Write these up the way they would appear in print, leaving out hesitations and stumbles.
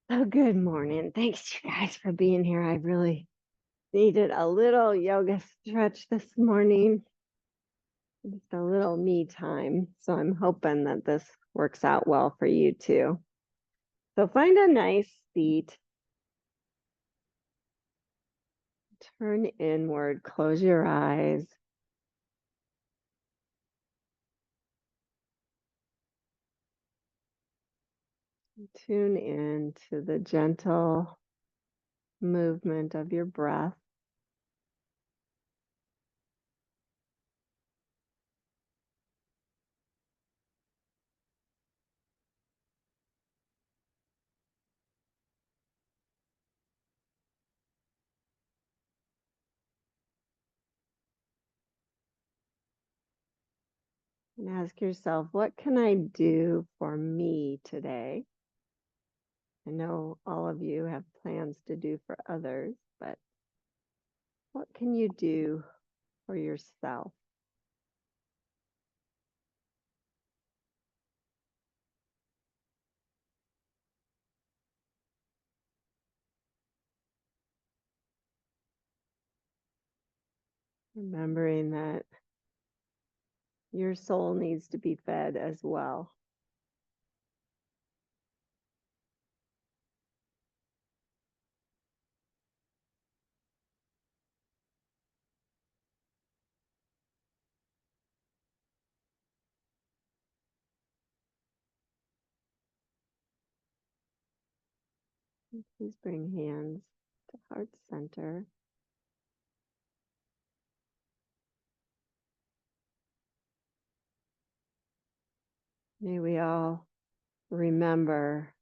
Oh, good morning. Thanks, you guys, for being here. I really needed a little yoga stretch this morning, just a little me time. So I'm hoping that this works out well for you too. So find a nice seat, turn inward, close your eyes. Tune in to the gentle movement of your breath. And ask yourself, what can I do for me today? I know all of you have plans to do for others, but what can you do for yourself? Remembering that your soul needs to be fed as well. Please bring hands to heart center. May we all remember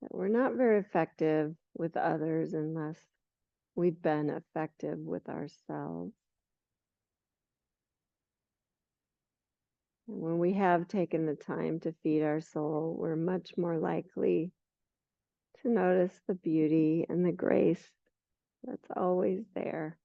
that we're not very effective with others unless we've been effective with ourselves. And when we have taken the time to feed our soul, we're much more likely to notice the beauty and the grace that's always there.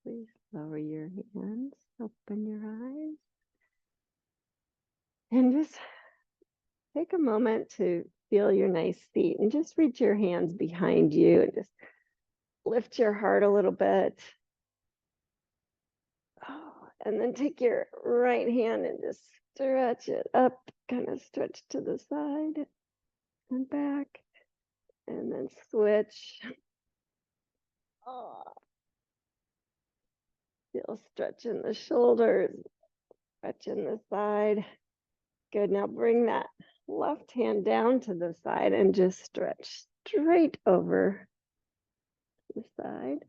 Please lower your hands, open your eyes, and just take a moment to feel your nice seat and just reach your hands behind you and just lift your heart a little bit. Oh, and then take your right hand and just stretch it up, kind of stretch to the side and back, and then switch. Oh, feel stretch in the shoulders, stretch in the side. Good. Now bring that left hand down to the side and just stretch straight over the side.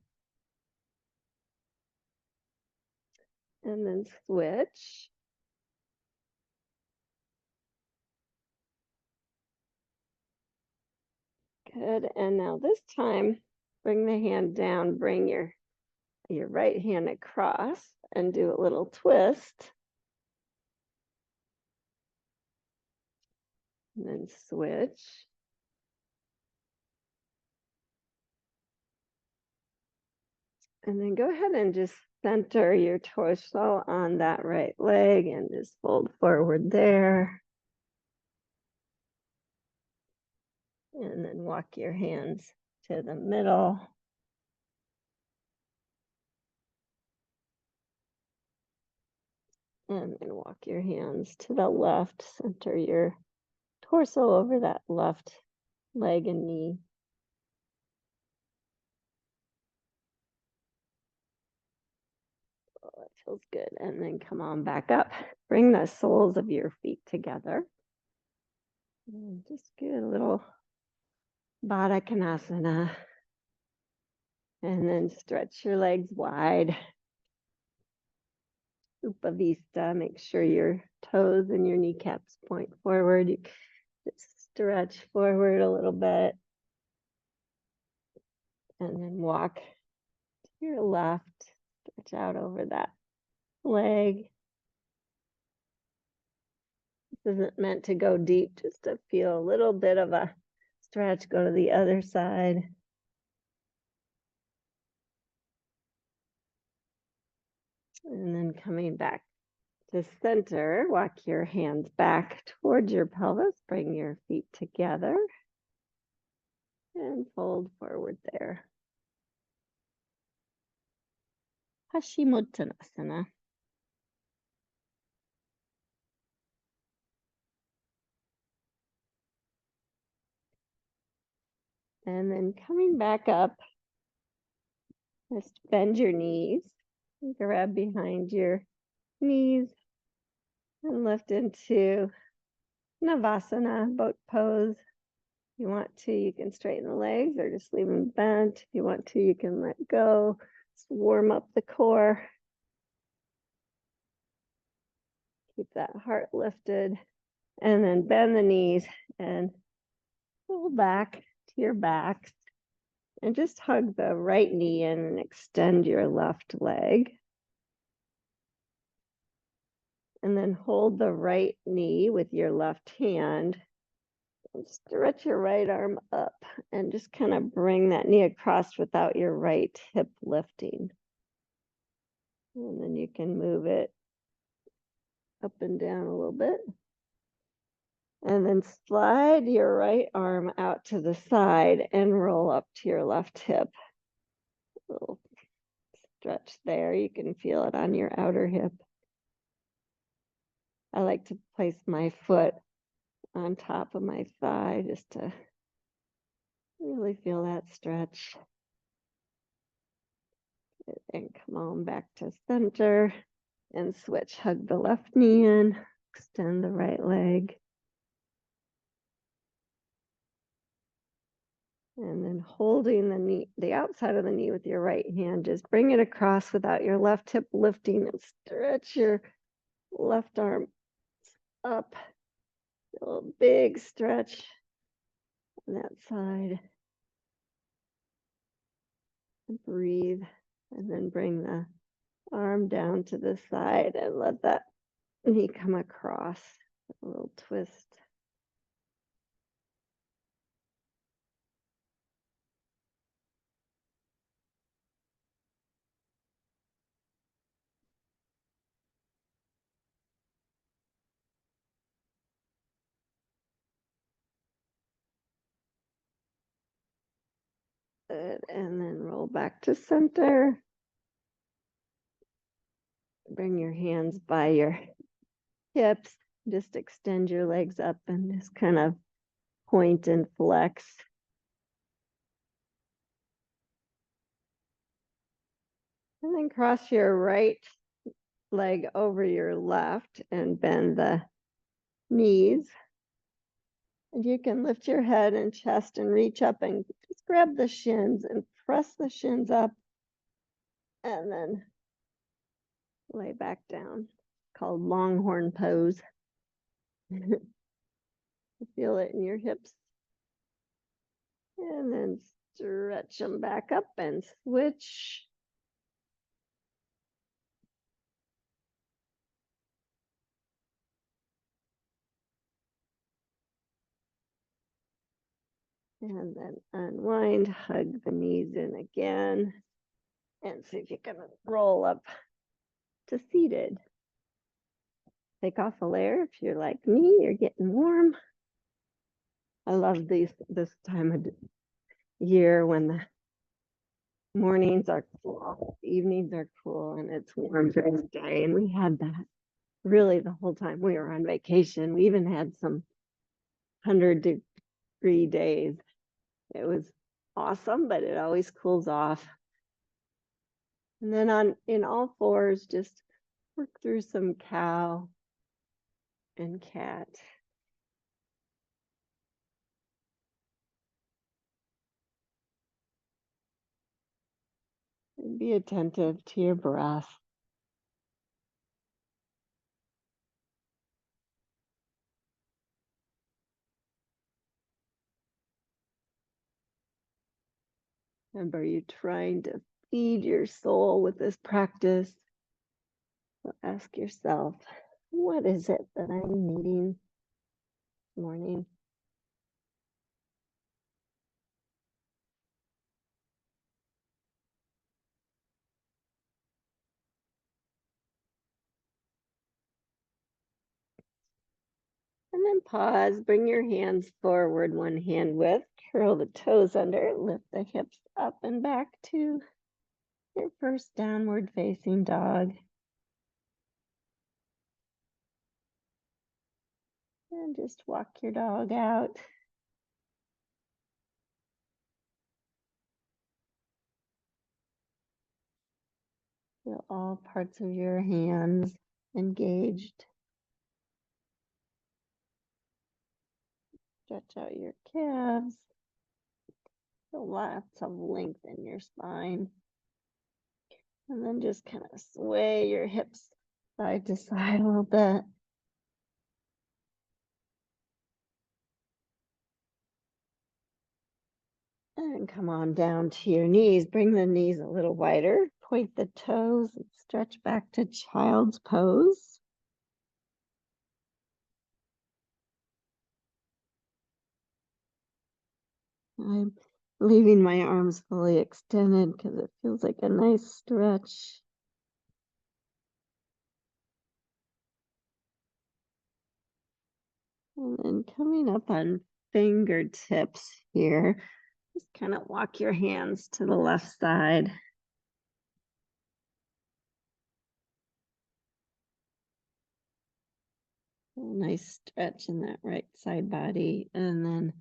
And then switch. Good. And now this time, bring the hand down, bring your right hand across and do a little twist. And then switch. And then go ahead and just center your torso on that right leg and just fold forward there. And then walk your hands to the middle. And then walk your hands to the left, center your torso over that left leg and knee. Oh, that feels good. And then come on back up. Bring the soles of your feet together. And just get a little Baddha Konasana. And then stretch your legs wide. Upavista. Make sure your toes and your kneecaps point forward. You just stretch forward a little bit. And then walk to your left. Stretch out over that leg. This isn't meant to go deep, just to feel a little bit of a stretch. Go to the other side. And then coming back to center, walk your hands back towards your pelvis, bring your feet together and fold forward there. Paschimottanasana. And then coming back up, just bend your knees, grab behind your knees and lift into Navasana, boat pose. If you want to, you can straighten the legs or just leave them bent. If you want to, you can let go. Just warm up the core. Keep that heart lifted. And then bend the knees and pull back to your back. And just hug the right knee in and extend your left leg. And then hold the right knee with your left hand. And stretch your right arm up and just kind of bring that knee across without your right hip lifting. And then you can move it up and down a little bit. And then slide your right arm out to the side and roll up to your left hip. A little stretch there. You can feel it on your outer hip. I like to place my foot on top of my thigh just to really feel that stretch. And come on back to center and switch. Hug the left knee in, extend the right leg. And then holding the knee, the outside of the knee with your right hand, just bring it across without your left hip lifting and stretch your left arm up. A little big stretch on that side. And breathe. And then bring the arm down to the side and let that knee come across. A little twist. Good. And then roll back to center. Bring your hands by your hips. Just extend your legs up and just kind of point and flex. And then cross your right leg over your left and bend the knees. And you can lift your head and chest and reach up and just grab the shins and press the shins up and then lay back down. It's called longhorn pose. Feel it in your hips. And then stretch them back up and switch. And then unwind, hug the knees in again. And see if you can roll up to seated. Take off a layer if you're like me, you're getting warm. I love this time of year when the mornings are cool, evenings are cool, and it's warm during the day. And we had that really the whole time we were on vacation. We even had some 100-degree days. It was awesome, but it always cools off. And then in all fours, just work through some cow and cat. And be attentive to your breath. Remember, you're trying to feed your soul with this practice. So ask yourself, what is it that I'm needing morning. And then pause, bring your hands forward, one hand width, curl the toes under, lift the hips up and back to your first downward facing dog. And just walk your dog out. Feel all parts of your hands engaged. Stretch out your calves. Feel lots of length in your spine. And then just kind of sway your hips side to side a little bit. And come on down to your knees. Bring the knees a little wider. Point the toes and stretch back to child's pose. I'm leaving my arms fully extended because it feels like a nice stretch. And then coming up on fingertips here, just kind of walk your hands to the left side. A nice stretch in that right side body, and then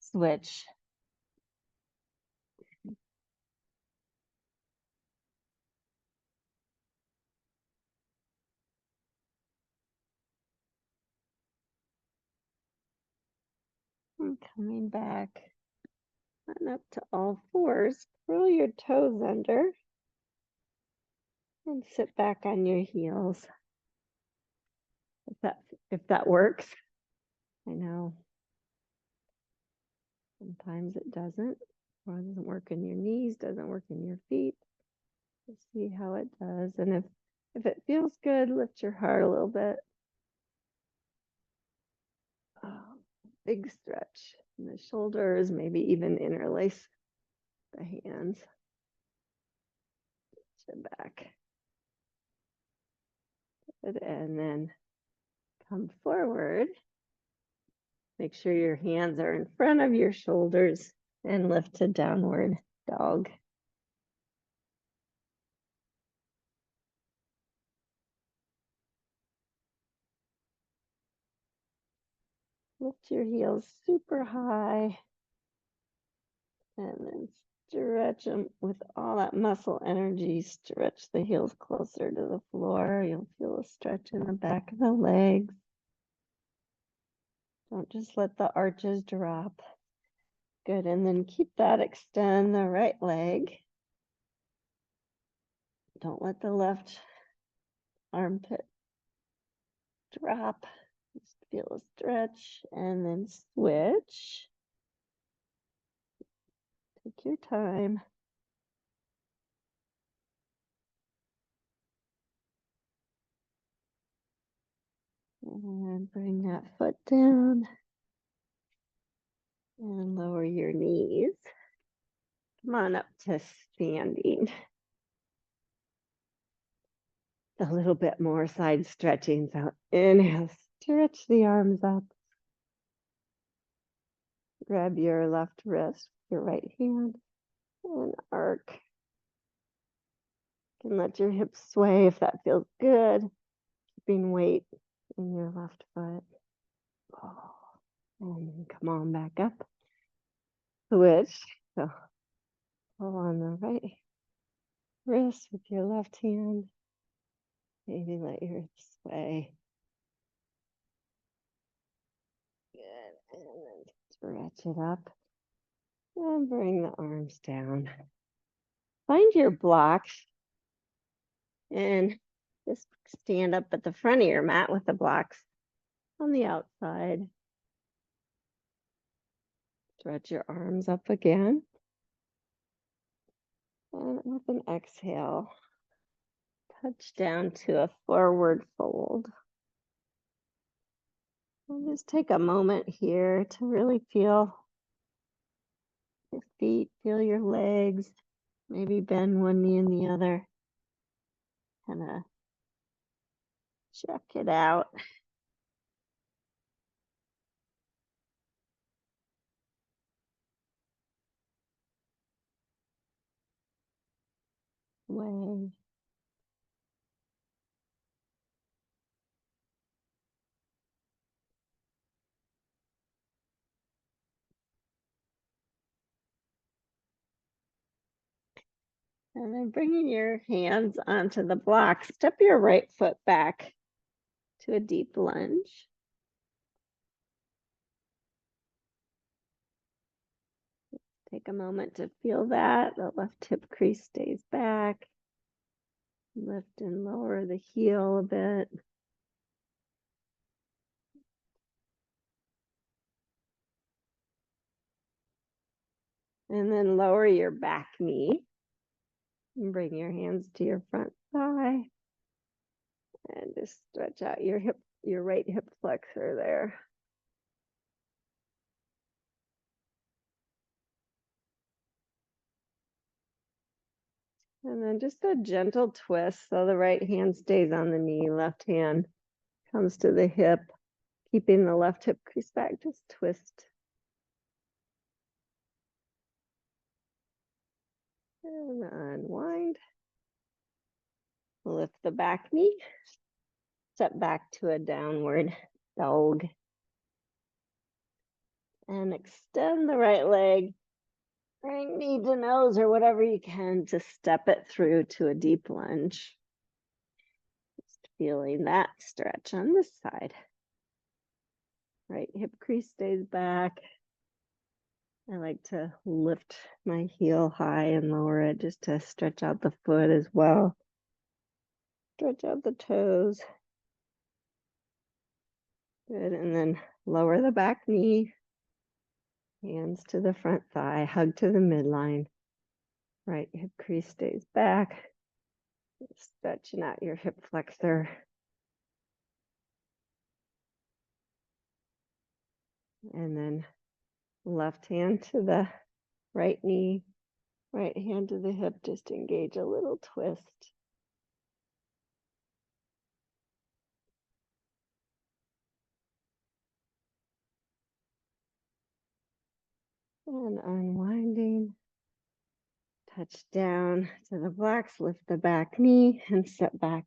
switch. And coming back and up to all fours, curl your toes under and sit back on your heels. If that works. I know sometimes it doesn't, or it doesn't work in your knees, doesn't work in your feet. Just see how it does. And if it feels good, lift your heart a little bit. Oh, big stretch in the shoulders, maybe even interlace the hands. Sit back. Good. And then come forward. Make sure your hands are in front of your shoulders and lift to downward dog. Lift your heels super high and then stretch them with all that muscle energy. Stretch the heels closer to the floor. You'll feel a stretch in the back of the legs. Don't just let the arches drop. Good, and then keep that. Extend the right leg. Don't let the left armpit drop. Just feel a stretch and then switch. Take your time. And bring that foot down. And lower your knees. Come on up to standing. A little bit more side stretching. So inhale, stretch the arms up. Grab your left wrist, your right hand, and arc. You can let your hips sway if that feels good. Keeping weight in your left foot. Oh, and then come on back up. Switch. So pull on the right wrist with your left hand. Maybe let your hips sway. Good. And then stretch it up. And bring the arms down. Find your blocks and just stand up at the front of your mat with the blocks on the outside. Stretch your arms up again. And with an exhale, touch down to a forward fold. And just take a moment here to really feel your feet, feel your legs, maybe bend one knee and the other. Kind of check it out. Way. And then bringing your hands onto the block, step your right foot back to a deep lunge. Take a moment to feel that. The left hip crease stays back. Lift and lower the heel a bit. And then lower your back knee. And bring your hands to your front thigh. And just stretch out your right hip flexor there. And then just a gentle twist so the right hand stays on the knee, left hand comes to the hip, keeping the left hip crease back, just twist. And unwind. Lift the back knee, step back to a downward dog. And extend the right leg. Bring knee to nose or whatever you can to step it through to a deep lunge. Just feeling that stretch on this side. Right hip crease stays back. I like to lift my heel high and lower it just to stretch out the foot as well. Stretch out the toes. Good, and then lower the back knee. Hands to the front thigh, hug to the midline. Right hip crease stays back. Stretching out your hip flexor. And then left hand to the right knee, right hand to the hip, just engage a little twist. And unwinding. Touch down to the blocks, lift the back knee and step back,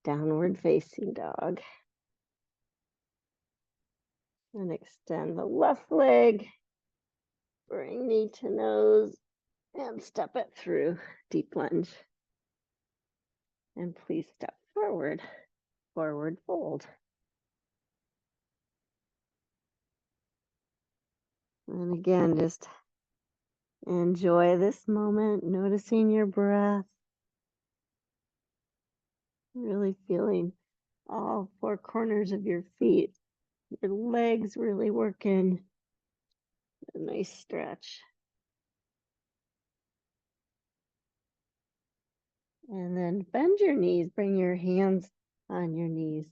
downward facing dog. And extend the left leg, bring knee to nose and step it through, deep lunge. And please step forward, forward fold. And again, just enjoy this moment, noticing your breath, really feeling all four corners of your feet, your legs really working. A nice stretch. And then bend your knees, bring your hands on your knees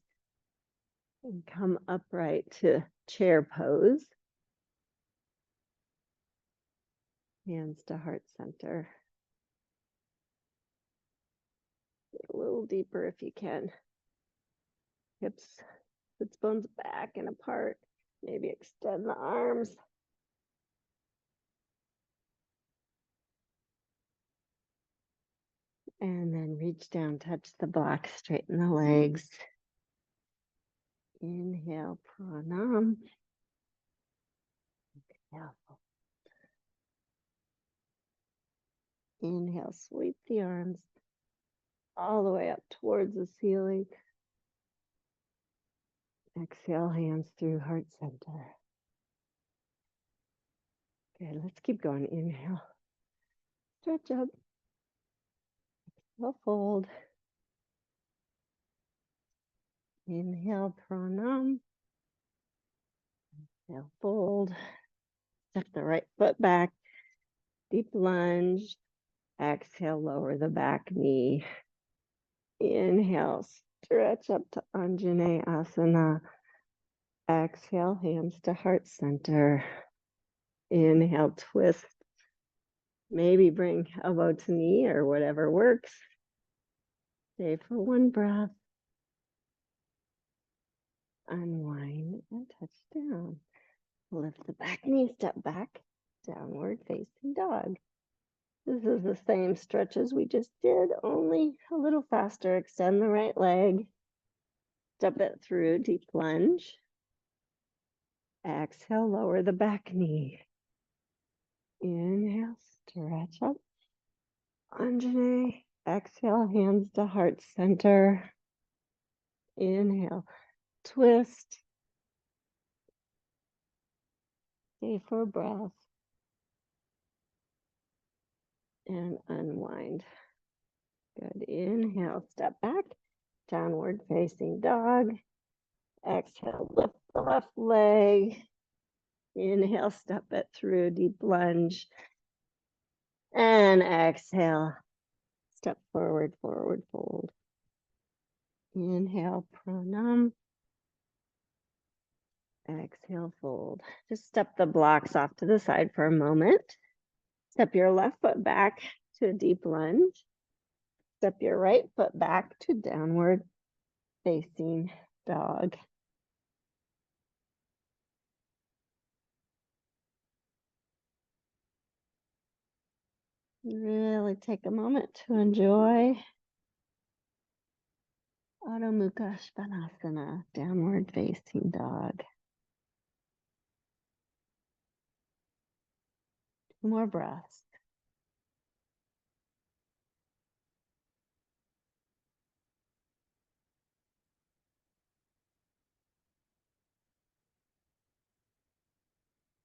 and come upright to chair pose. Hands to heart center. A little deeper if you can. Hips, sits bones back and apart. Maybe extend the arms. And then reach down, touch the block, straighten the legs. Inhale, pranam. Exhale. Inhale, sweep the arms all the way up towards the ceiling. Exhale, hands through heart center. Okay, let's keep going. Inhale, stretch up. Exhale, fold. Inhale, pranam. Exhale, fold. Step the right foot back. Deep lunge. Exhale, lower the back knee. Inhale, stretch up to Anjaneyasana. Exhale, hands to heart center. Inhale, twist. Maybe bring elbow to knee or whatever works. Stay for one breath. Unwind and touch down. Lift the back knee, step back, downward facing dog. This is the same stretch as we just did, only a little faster. Extend the right leg. Step it through, deep lunge. Exhale, lower the back knee. Inhale, stretch up. Anjane. Exhale, hands to heart center. Inhale, twist. Stay for a breath. And unwind. Good. Inhale, step back. Downward facing dog. Exhale, lift the left leg. Inhale, step it through, deep lunge. And exhale, step forward, forward fold. Inhale, pranam. Exhale, fold. Just step the blocks off to the side for a moment. Step your left foot back to a deep lunge. Step your right foot back to downward facing dog. Really take a moment to enjoy Adho Mukha Svanasana, downward facing dog. 2 more breaths.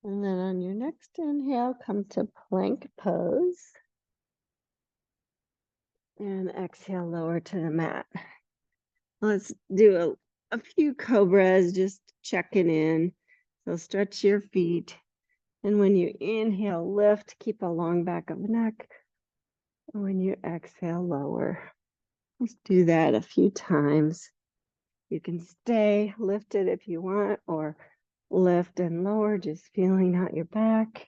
And then on your next inhale, come to plank pose. And exhale, lower to the mat. Let's do a few cobras, just checking in. So stretch your feet. And when you inhale, lift, keep a long back of neck. And when you exhale, lower. Let's do that a few times. You can stay lifted if you want, or lift and lower, just feeling out your back.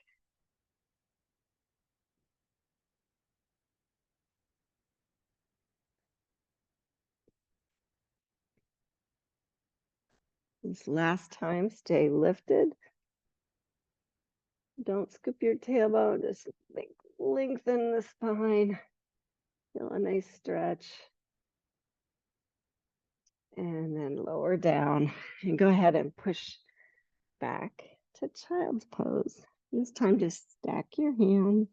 This last time, stay lifted. Don't scoop your tailbone, just lengthen the spine. Feel a nice stretch. And then lower down and go ahead and push back to child's pose. This time, just stack your hands.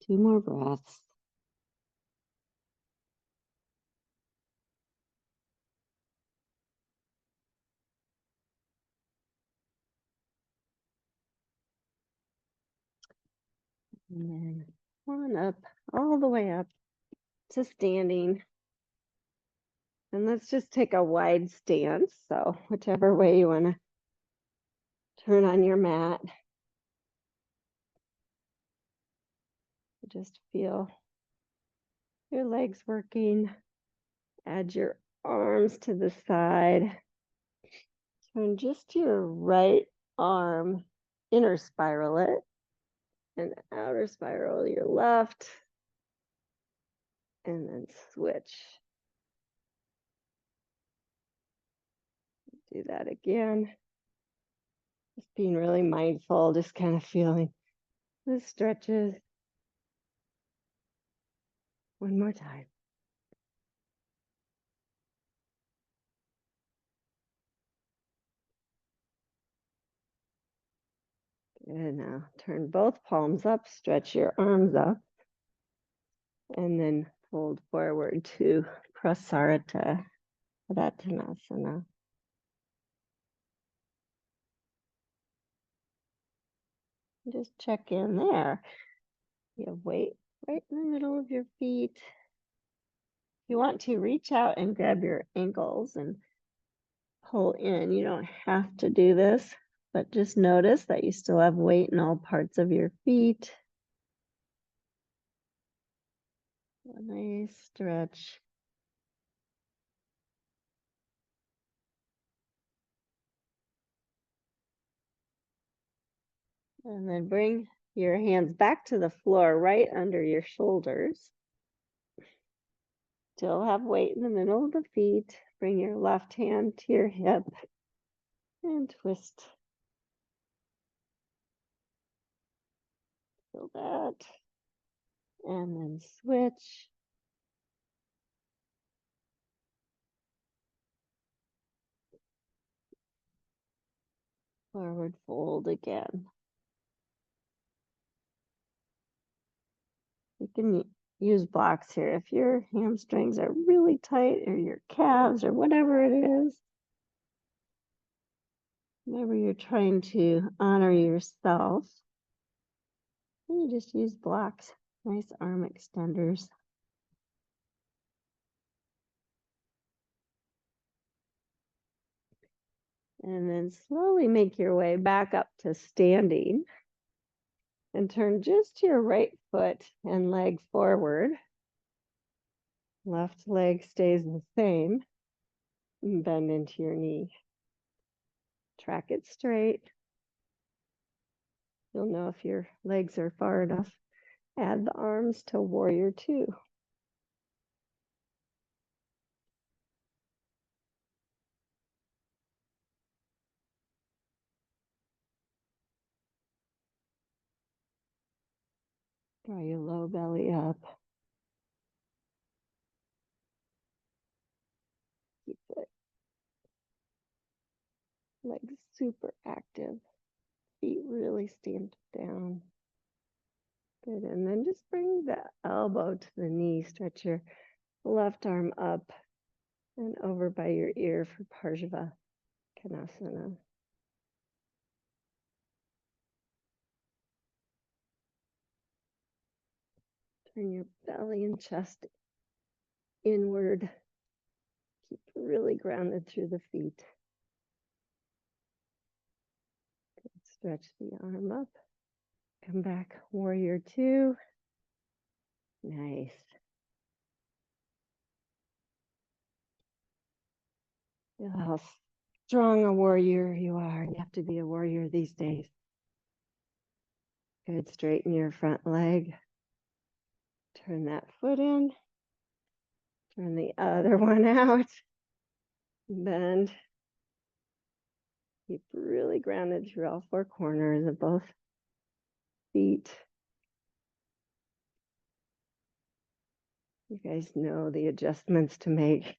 Two more breaths. And then on up, all the way up to standing. And let's just take a wide stance. So whichever way you want to turn on your mat. Just feel your legs working. Add your arms to the side. Turn just your right arm, inner spiral it, and outer spiral your left, and then switch. Do that again. Just being really mindful, just kind of feeling the stretches. One more time. Good. Now turn both palms up, stretch your arms up, and then fold forward to Prasarita Radhanasana. Just check in there. You have weight right in the middle of your feet. You want to reach out and grab your ankles and pull in. You don't have to do this, but just notice that you still have weight in all parts of your feet. A nice stretch. And then bring your hands back to the floor right under your shoulders. Still have weight in the middle of the feet. Bring your left hand to your hip and twist. Feel that. And then switch. Forward fold again. You can use blocks here if your hamstrings are really tight or your calves or whatever it is. Whenever you're trying to honor yourself, you just use blocks, nice arm extenders. And then slowly make your way back up to standing and turn just your right foot and leg forward. Left leg stays the same. And bend into your knee. Track it straight. You'll know if your legs are far enough. Add the arms to warrior two. Draw your low belly up. Keep it. Legs super active. Feet really stamped down. Good. And then just bring the elbow to the knee. Stretch your left arm up and over by your ear for Parshva Konasana. Turn your belly and chest inward. Keep really grounded through the feet. Stretch the arm up. Come back, warrior two. Nice. Feel how strong a warrior you are. You have to be a warrior these days. Good. Straighten your front leg. Turn that foot in. Turn the other one out. Bend. Keep really grounded through all four corners of both feet. You guys know the adjustments to make.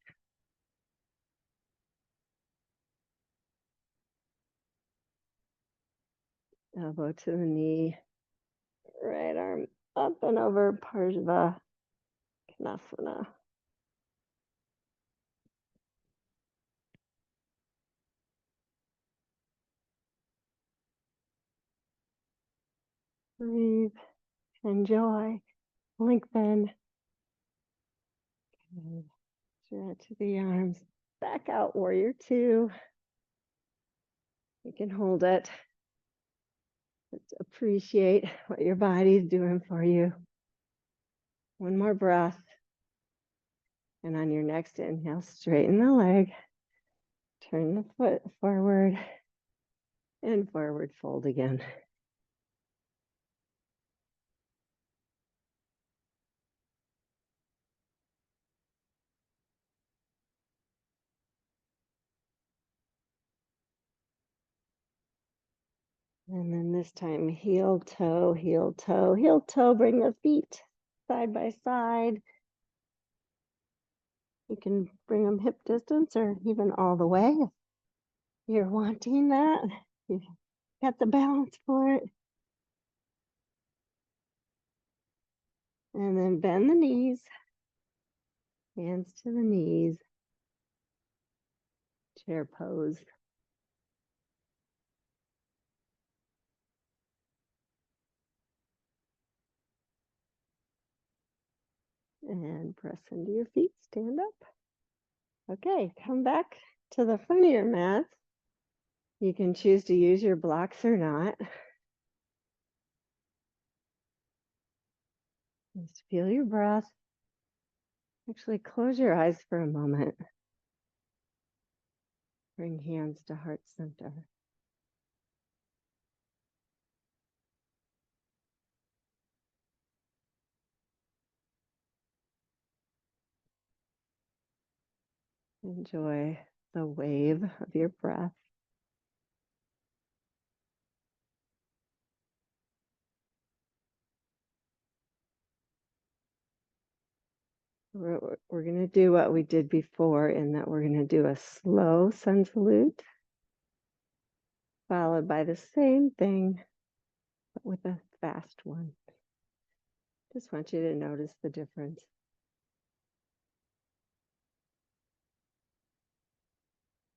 Elbow to the knee. Right arm up and over Parshva Konasana. Breathe. Enjoy. Lengthen. Good. Stretch the arms. Back out, warrior two. You can hold it. Let's appreciate what your body's doing for you. One more breath. And on your next inhale, straighten the leg. Turn the foot forward and forward fold again. And then this time, heel, toe, heel, toe, heel, toe. Bring the feet side by side. You can bring them hip distance or even all the way if you're wanting that. You've got the balance for it. And then bend the knees. Hands to the knees. Chair pose. And press into your feet, stand up. Okay, come back to the front of your mat. You can choose to use your blocks or not. Just feel your breath. Actually, close your eyes for a moment. Bring hands to heart center. Enjoy the wave of your breath. We're going to do what we did before in that we're going to do a slow sun salute, followed by the same thing, but with a fast one. Just want you to notice the difference.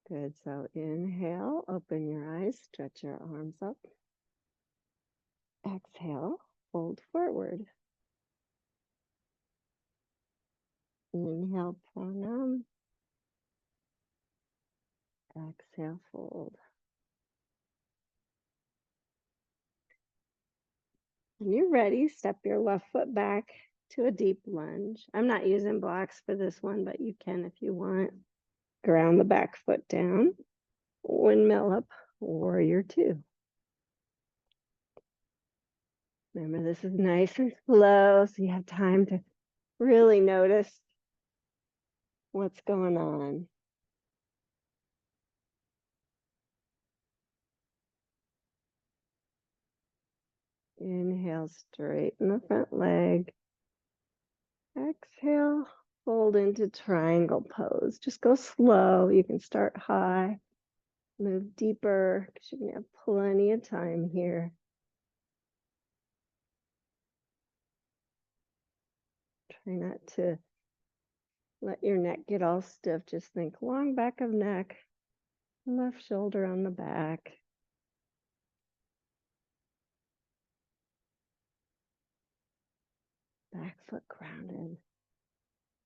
Good. So inhale, open your eyes, stretch your arms up. Exhale, fold forward. Inhale, pranam. Exhale, fold. When you're ready, step your left foot back to a deep lunge. I'm not using blocks for this one, but you can if you want. Ground the back foot down. Windmill up, warrior two. Remember, this is nice and slow, so you have time to really notice what's going on. Inhale, straighten the front leg. Exhale, fold into triangle pose. Just go slow. You can start high, move deeper, because you're going to have plenty of time here. Try not to let your neck get all stiff. Just think long back of neck, left shoulder on the back. Back foot grounded.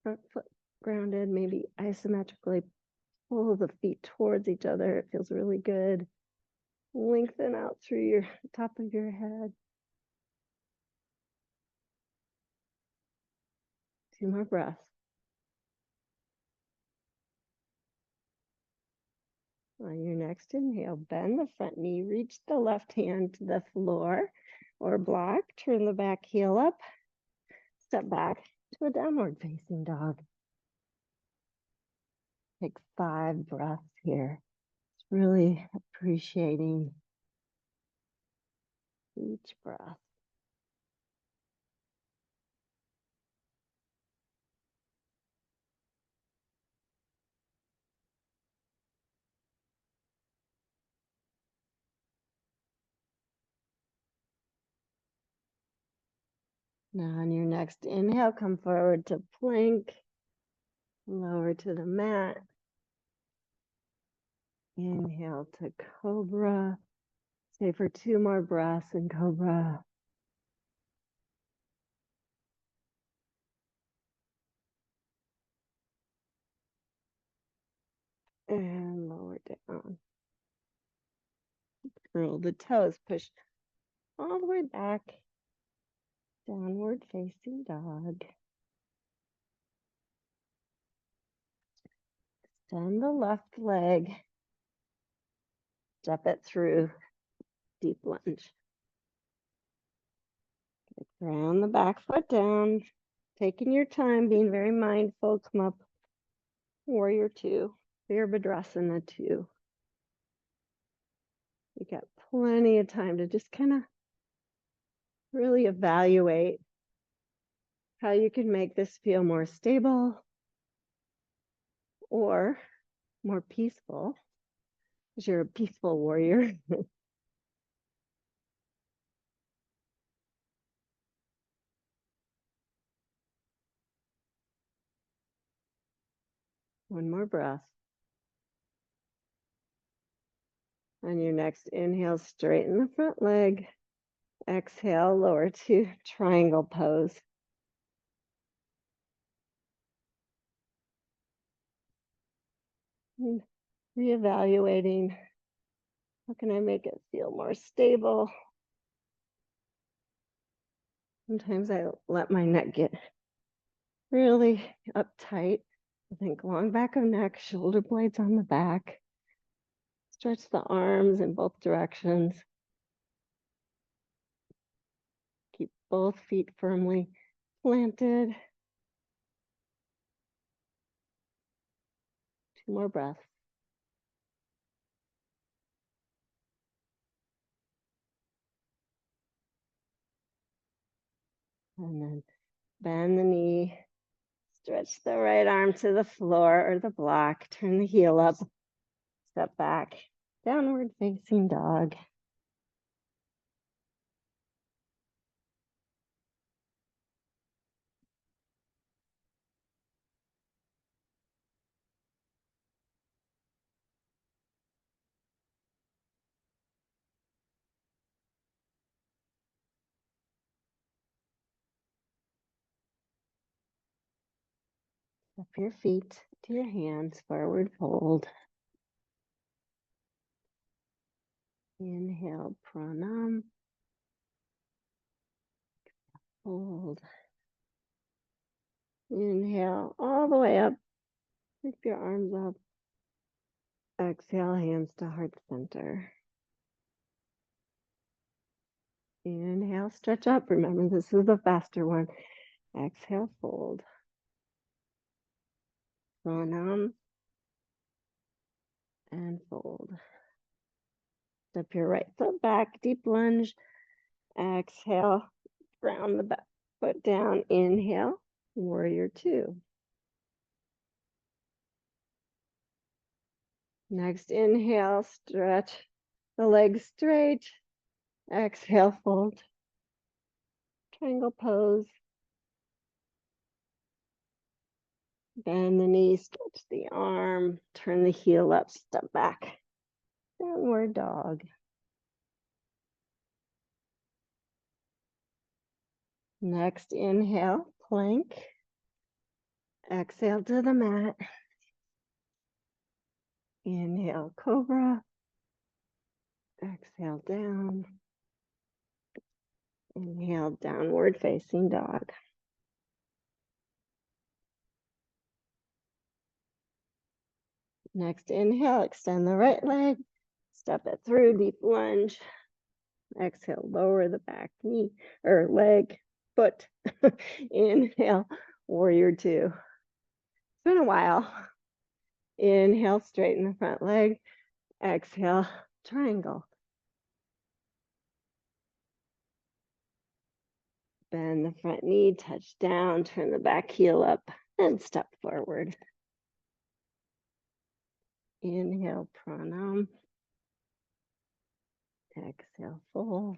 Front foot grounded, maybe isometrically pull the feet towards each other. It feels really good. Lengthen out through your top of your head. 2 more breaths. On your next inhale, bend the front knee, reach the left hand to the floor or block, turn the back heel up, step back to a downward facing dog. Take 5 breaths here. Just really appreciating each breath. Now on your next inhale, come forward to plank, lower to the mat. Inhale to cobra. Stay for 2 more breaths in cobra. And lower down. Curl the toes, push all the way back. Downward facing dog. Extend the left leg. Step it through. Deep lunge. Ground the back foot down. Taking your time, being very mindful. Come up. Warrior two. Virabhadrasana 2. You got plenty of time to just kind of really evaluate how you can make this feel more stable or more peaceful, because you're a peaceful warrior. One more breath. On your next inhale, straighten the front leg. Exhale, lower to triangle pose. And reevaluating, how can I make it feel more stable? Sometimes I let my neck get really uptight. I think long back of neck, shoulder blades on the back. Stretch the arms in both directions. Keep both feet firmly planted. 2 more breaths. And then bend the knee. Stretch the right arm to the floor or the block. Turn the heel up. Step back. Downward facing dog. Up your feet to your hands, forward fold. Inhale, pranam. Hold. Inhale all the way up. Lift your arms up. Exhale, hands to heart center. Inhale, stretch up. Remember, this is the faster one. Exhale, fold. Pranam and fold. Step your right foot back, deep lunge. Exhale, ground the back foot down. Inhale, warrior two. Next inhale, stretch the legs straight. Exhale, fold. Triangle pose. Bend the knee, stretch the arm, turn the heel up, step back. Downward dog. Next inhale, plank. Exhale to the mat. Inhale, cobra. Exhale, down. Inhale, downward facing dog. Next inhale, extend the right leg. Step it through, deep lunge. Exhale, lower the back knee or leg, foot. Inhale, warrior two. It's been a while. Inhale, straighten the front leg. Exhale, triangle. Bend the front knee, touch down, turn the back heel up, and step forward. Inhale, pranam. Exhale, fold.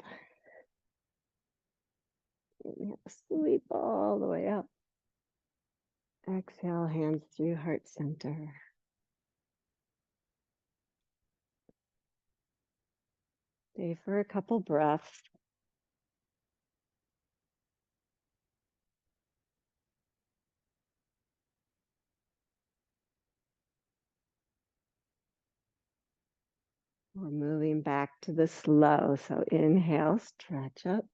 Inhale, sweep all the way up. Exhale, hands through heart center. Stay for a couple breaths. We're moving back to the slow. So inhale, stretch up.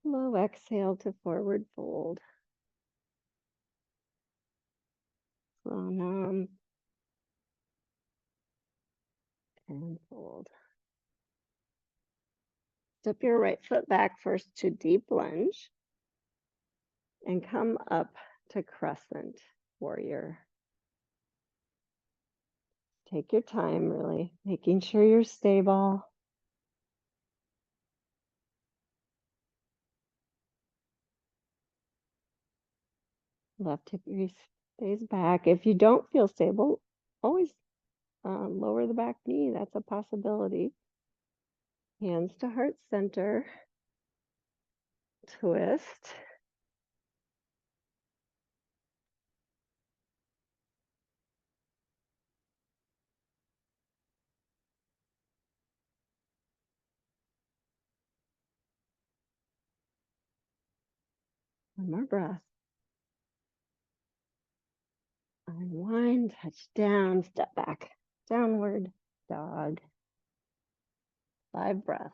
Slow exhale to forward fold. Pranam and fold. Step your right foot back first to deep lunge and come up to crescent warrior. Take your time, really, making sure you're stable. Left hip stays back. If you don't feel stable, always lower the back knee. That's a possibility. Hands to heart center. Twist. One more breath. Unwind, touch down, step back, downward dog. 5 breaths.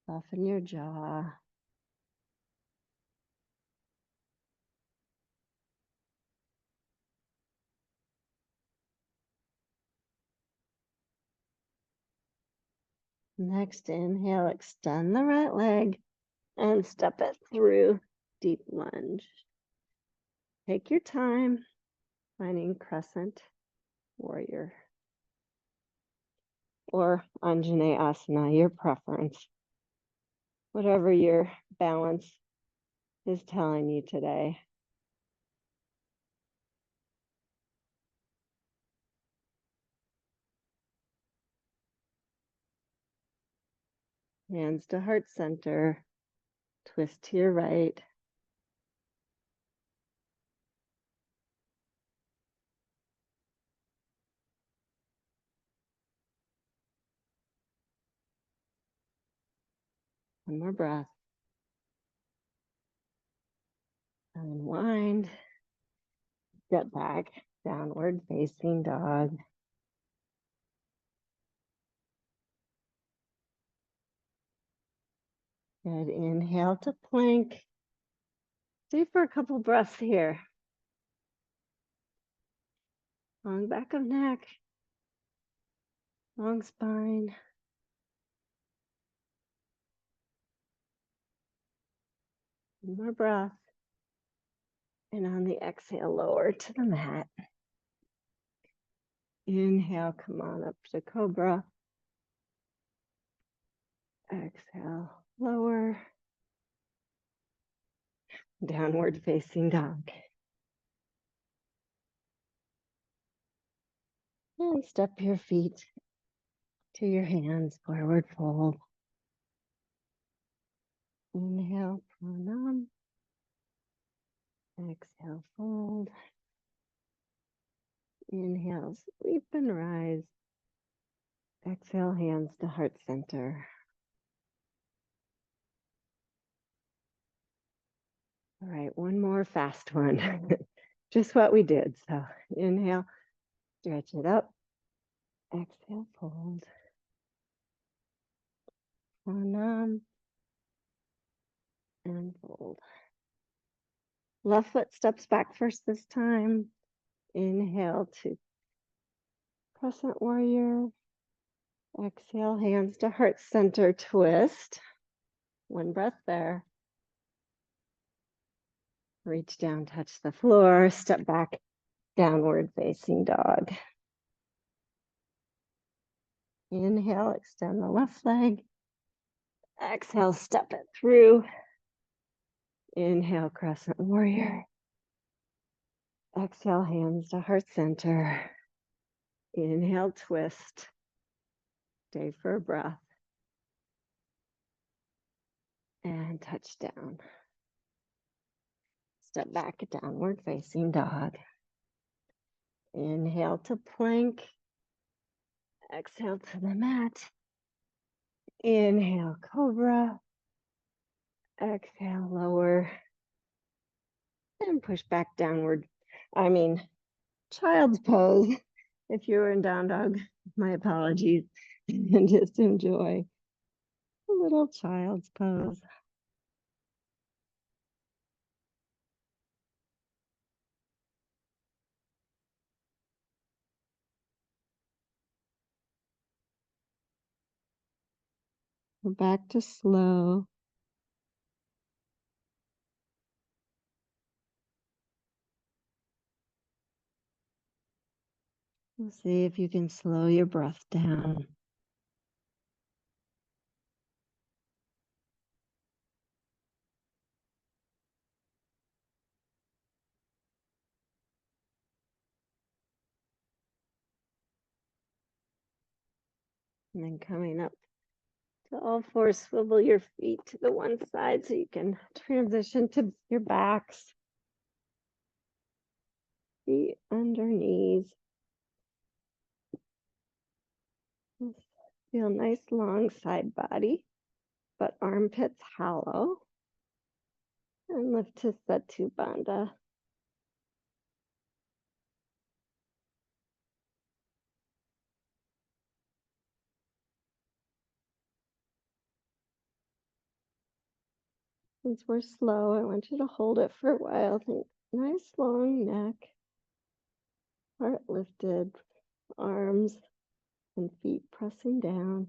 Soften your jaw. Next inhale, extend the right leg and step it through. Deep lunge. Take your time finding crescent warrior or Anjaneyasana, your preference. Whatever your balance is telling you today. Hands to heart center. Twist to your right. One more breath. Unwind. Step back, downward facing dog. Good. Inhale to plank. Stay for a couple breaths here. Long back of neck. Long spine. One more breath. And on the exhale, lower to the mat. Inhale, come on up to cobra. Exhale, lower. Downward facing dog. And step your feet to your hands, forward fold. Inhale, pranam. Exhale, fold. Inhale, sweep and rise. Exhale, hands to heart center. All right, one more fast one. Just what we did. So inhale, stretch it up. Exhale, fold. Pranam. And fold. Left foot steps back first this time. Inhale to crescent warrior. Exhale, hands to heart center, twist. One breath there. Reach down, touch the floor, step back, downward facing dog. Inhale, extend the left leg. Exhale, step it through. Inhale, crescent warrior. Exhale, hands to heart center. Inhale, twist. Stay for a breath. And touch down. Step back, downward facing dog. Inhale to plank. Exhale to the mat. Inhale, cobra. Exhale, lower. And push back downward. Child's pose. If you're in down dog, my apologies. And just enjoy a little child's pose. Go back to slow. We'll see if you can slow your breath down. And then coming up to all fours, swivel your feet to the one side so you can transition to your backs. feet under knees. Feel nice long side body, but armpits hollow. And lift to Setu Bandha. Since we're slow, I want you to hold it for a while. Think nice long neck, heart lifted, arms and feet pressing down.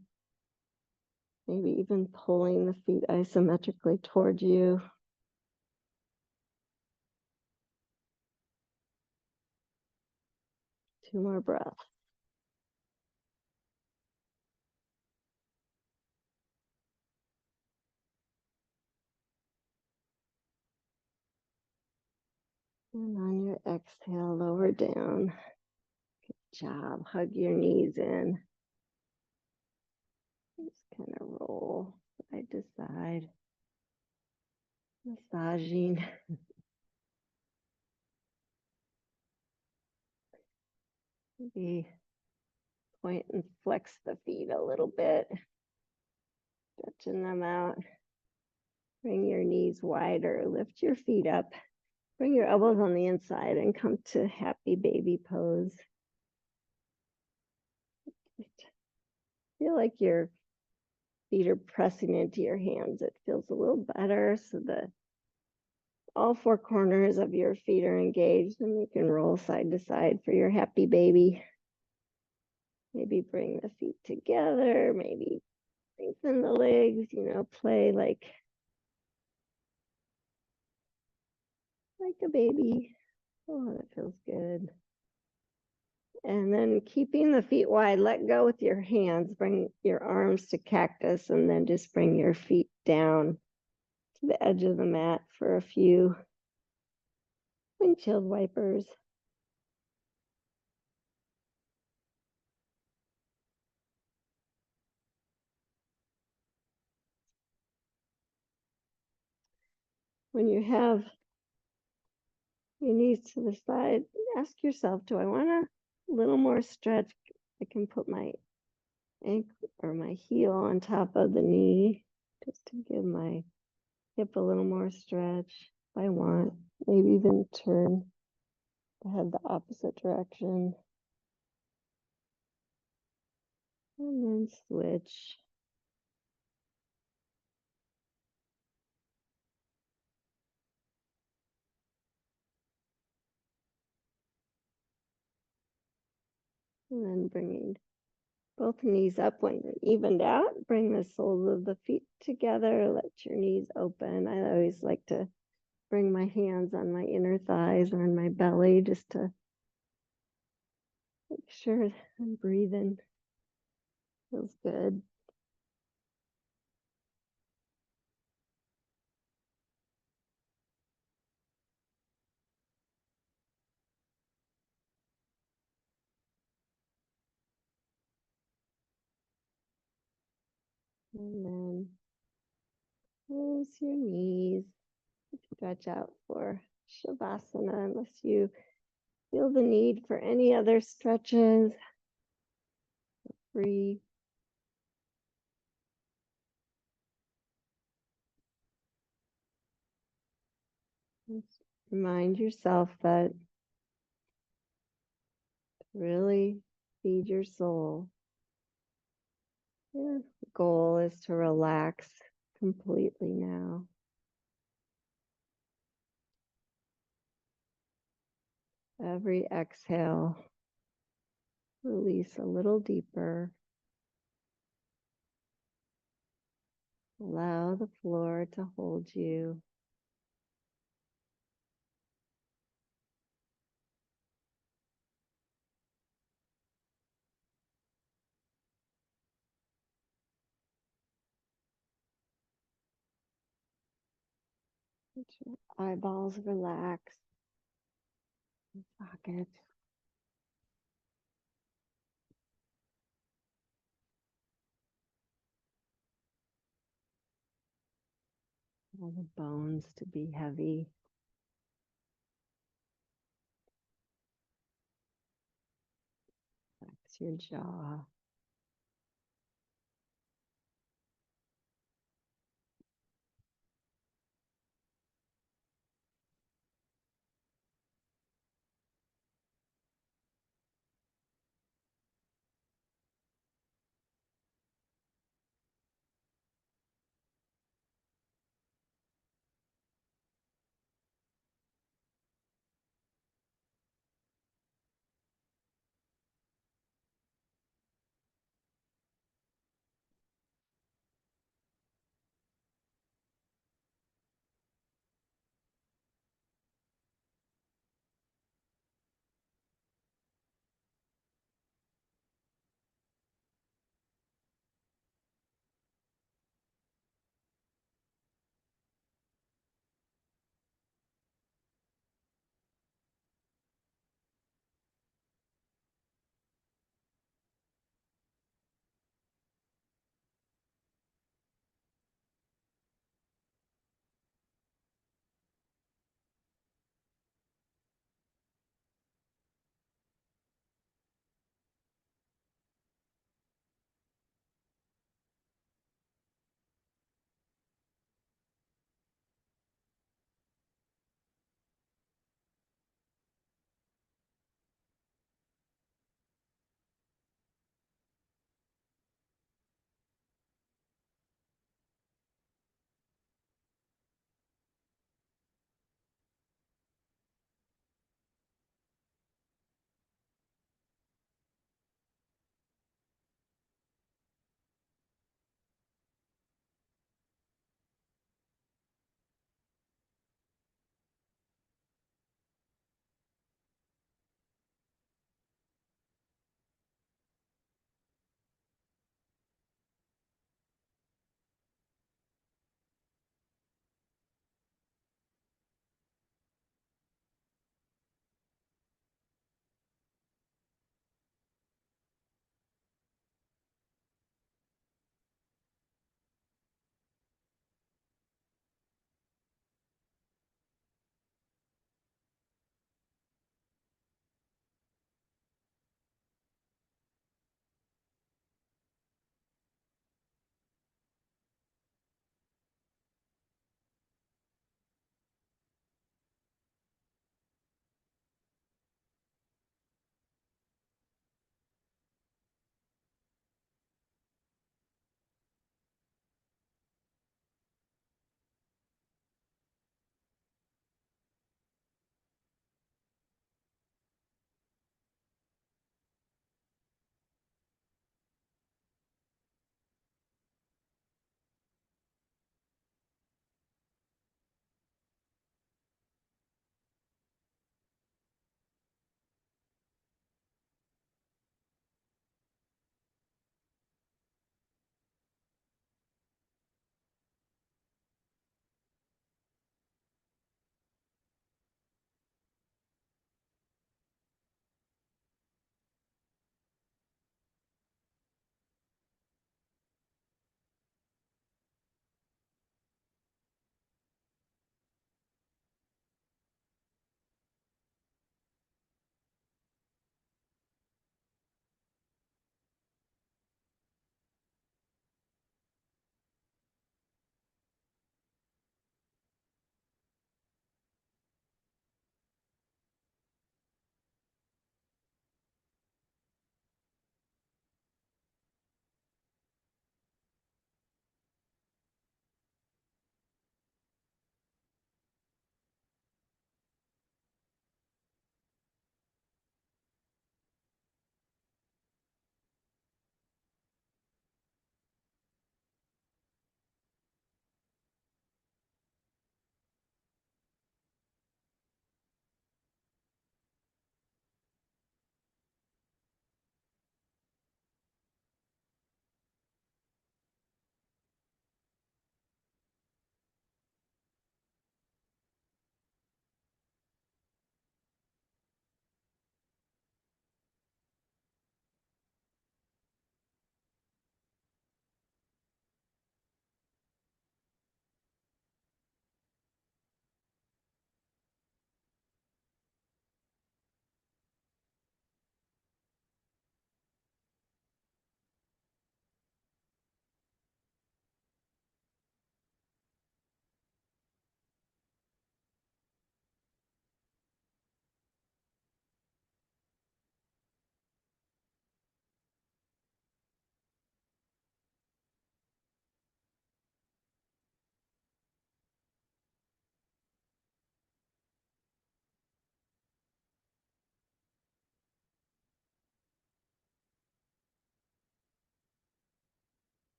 Maybe even pulling the feet isometrically toward you. Two more breaths. And on your exhale, lower down. Good job. Hug your knees in. Just kind of roll side to side. Massaging. Maybe point and flex the feet a little bit. Stretching them out. Bring your knees wider. Lift your feet up. Bring your elbows on the inside and come to happy baby pose. Feel like your feet are pressing into your hands. It feels a little better so that all four corners of your feet are engaged and you can roll side to side for your happy baby. Maybe bring the feet together, maybe lengthen the legs, play like a baby. Oh, that feels good. And then keeping the feet wide, let go with your hands, bring your arms to cactus, and then just bring your feet down to the edge of the mat for a few windshield wipers. When you have your knees to the side, ask yourself, do I want a little more stretch? I can put my ankle or my heel on top of the knee just to give my hip a little more stretch if I want. Maybe even turn the head the opposite direction. And then switch. And then bringing both knees up when you're evened out. Bring the soles of the feet together. Let your knees open. I always like to bring my hands on my inner thighs or in my belly just to make sure I'm breathing. Feels good. And then close your knees. Stretch out for Shavasana unless you feel the need for any other stretches. Free. Just remind yourself that really feed your soul. Your goal is to relax completely now. Every exhale, release a little deeper. Allow the floor to hold you. Let your eyeballs relax. Socket. All the bones to be heavy. Relax your jaw.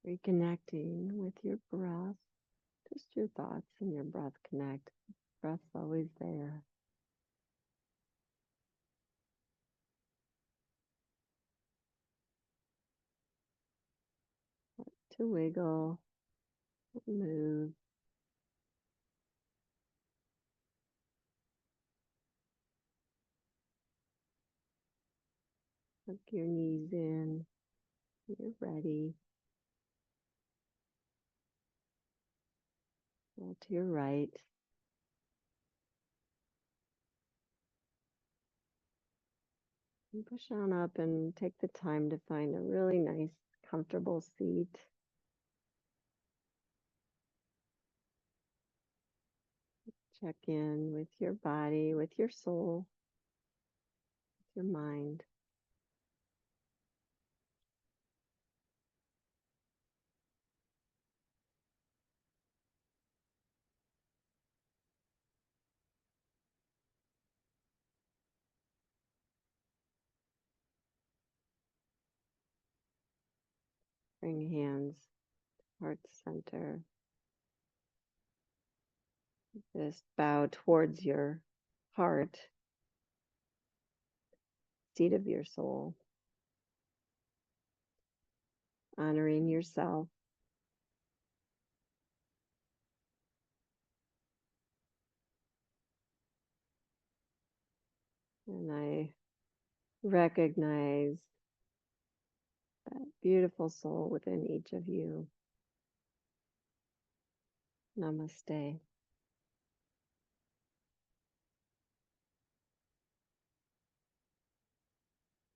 Reconnecting with your breath. Just your thoughts and your breath connect. Breath's always there. To wiggle, move. Tuck your knees in. You're ready. Roll to your right. And push on up and take the time to find a really nice, comfortable seat. Check in with your body, with your soul, with your mind. Bring hands, heart center. Just bow towards your heart, seat of your soul, honoring yourself. And I recognize that beautiful soul within each of you. Namaste.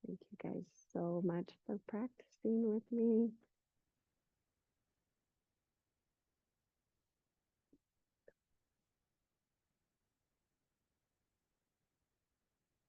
Thank you guys so much for practicing with me.